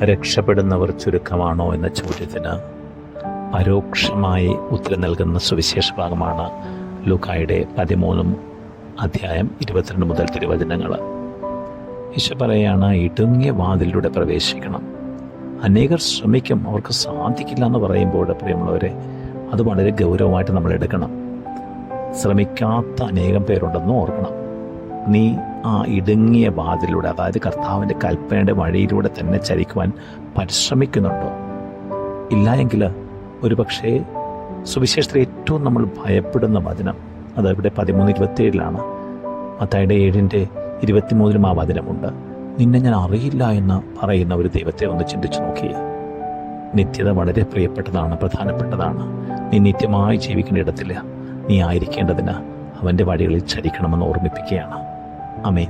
രക്ഷപ്പെടുന്നവർ ചുരുക്കമാണോ എന്ന ചോദ്യത്തിന് പരോക്ഷമായി ഉത്തരം നൽകുന്ന സുവിശേഷ ഭാഗമാണ് ലൂക്കായുടെ 13 അധ്യായം 22 മുതൽ തിരുവചനങ്ങൾ. ഈശോ പറയുകയാണ്, ഇടുങ്ങിയ വാതിലിലൂടെ പ്രവേശിക്കണം. അനേകർ ശ്രമിക്കും, അവർക്ക് സാധിക്കില്ല എന്ന് പറയുമ്പോൾ പ്രിയമുള്ളവരെ, അത് വളരെ ഗൗരവമായിട്ട് നമ്മൾ എടുക്കണം. ശ്രമിക്കാത്ത അനേകം പേരുണ്ടെന്ന് ഓർക്കണം. നീ ആ ഇടുങ്ങിയ വാതിലൂടെ, അതായത് കർത്താവിൻ്റെ കൽപ്പനയുടെ വഴിയിലൂടെ തന്നെ ചരിക്കുവാൻ പരിശ്രമിക്കുന്നുണ്ടോ? ഇല്ല എങ്കിൽ ഒരുപക്ഷേ സുവിശേഷത്തിൽ ഏറ്റവും നമ്മൾ ഭയപ്പെടുന്ന വചനം അത് ഇവിടെ 13:27 മത്തായിയുടെ 7:23 ആ വചനമുണ്ട്. നിന്നെ ഞാൻ അറിയില്ല എന്ന് പറയുന്ന ഒരു ദൈവത്തെ ഒന്ന് ചിന്തിച്ചു നോക്കിയേ. നിത്യത വളരെ പ്രിയപ്പെട്ടതാണ്, പ്രധാനപ്പെട്ടതാണ്. നീ നിത്യമായി ജീവിക്കേണ്ട ഇടത്തില്ല നീ ആയിരിക്കേണ്ടതിന് അവൻ്റെ വഴികളിൽ ചരിക്കണമെന്ന് ഓർമ്മിപ്പിക്കുകയാണ്. ആമേൻ.